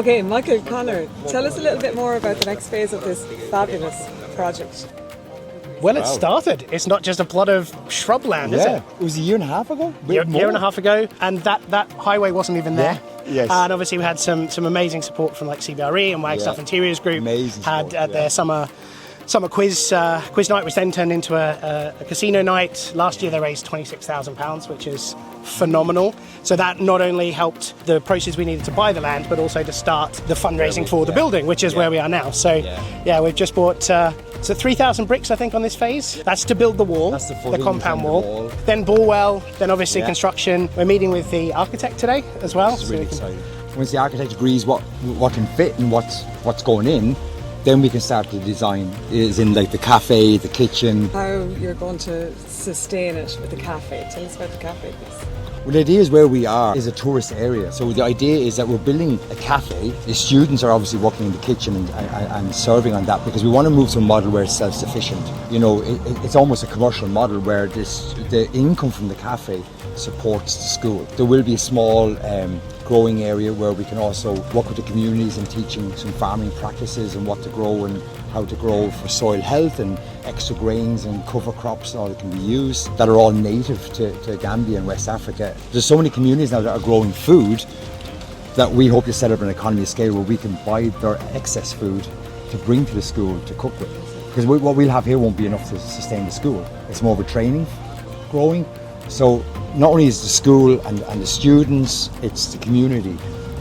Okay, Michael, Connor, tell us a little bit more about the next phase of this fabulous project. Well, it started. It's not just a plot of shrubland, is it? It was a year and a half ago? Year and a half ago, and that highway wasn't even there. Yes. And obviously we had some amazing support from like CBRE and Wagstaff Interiors Group. Amazing had support, their summer quiz night, which then turned into a casino night. Last year they raised £26,000, which is phenomenal. So that not only helped the process we needed to buy the land, but also to start the fundraising for the building, which is where we are now. So we've just bought 3,000 bricks, I think, on this phase. That's to build the wall, That's the compound wall. Then borewell, then obviously construction. We're meeting with the architect today as well. It's really exciting. Once the architect agrees what can fit and what's going in, then we can start the design, is in like the cafe, the kitchen. How you're going to sustain it with the cafe. Tell us about the cafe, please. Well, the idea is where we are is a tourist area. So the idea is that we're building a cafe. The students are obviously working in the kitchen and serving on that, because we want to move to a model where it's self-sufficient. You know, it's almost a commercial model where the income from the cafe supports the school. There will be a small growing area where we can also work with the communities and teaching some farming practices and what to grow and how to grow for soil health and extra grains and cover crops and all that can be used that are all native to Gambia and West Africa. There's so many communities now that are growing food that we hope to set up an economy of scale where we can buy their excess food to bring to the school to cook with. Because what we'll have here won't be enough to sustain the school. It's more of a training, growing. So not only is the school and the students, it's the community.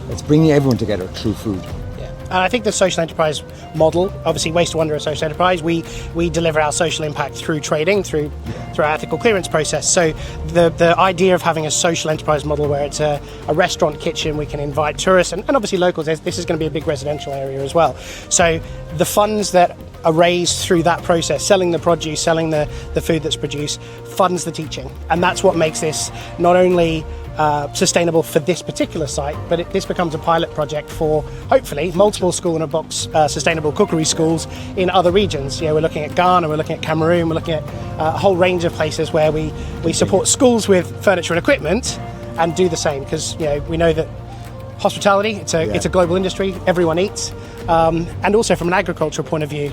It's bringing everyone together through food. And I think the social enterprise model, obviously Waste to Wonder a social enterprise, we deliver our social impact through trading, through our ethical clearance process. So the idea of having a social enterprise model where it's a restaurant kitchen, we can invite tourists and obviously locals. This is going to be a big residential area as well. So the funds that are raised through that process, selling the produce, selling the food that's produced, funds the teaching. And that's what makes this not only sustainable for this particular site, but this becomes a pilot project for hopefully multiple school-in-a-box sustainable cookery schools in other regions. We're looking at Ghana, we're looking at Cameroon, we're looking at a whole range of places where we support schools with furniture and equipment and do the same, because we know that hospitality, it's a global industry, everyone eats. And also from an agricultural point of view,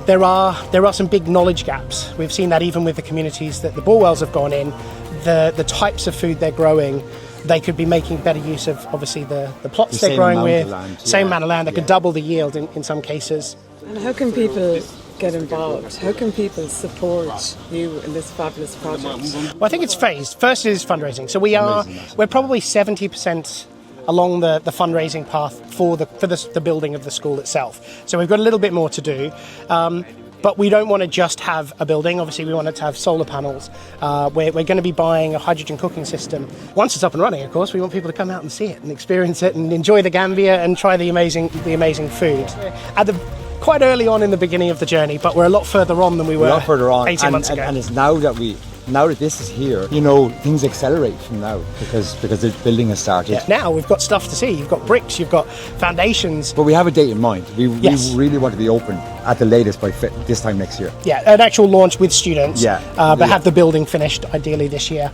there are some big knowledge gaps. We've seen that even with the communities that the borewells have gone in, the types of food they're growing, they could be making better use of obviously the plots they're growing with, same amount of land, that could double the yield in some cases. And how can people get involved? How can people support you in this fabulous project? Well, I think it's phased. First is fundraising. So we're probably 70% along the fundraising path for the building of the school itself. So we've got a little bit more to do. But we don't want to just have a building. Obviously, we want it to have solar panels. We're going to be buying a hydrogen cooking system. Once it's up and running, of course, we want people to come out and see it and experience it and enjoy the Gambia and try the amazing food. Quite early on in the beginning of the journey, but we're a lot further on than we were 18 months ago. And it's now that this is here, things accelerate from now because the building has started. Yeah. Now we've got stuff to see. You've got bricks, you've got foundations. But we have a date in mind. We really want to be open at the latest by this time next year. Yeah, an actual launch with students. Yeah. But have the building finished ideally this year.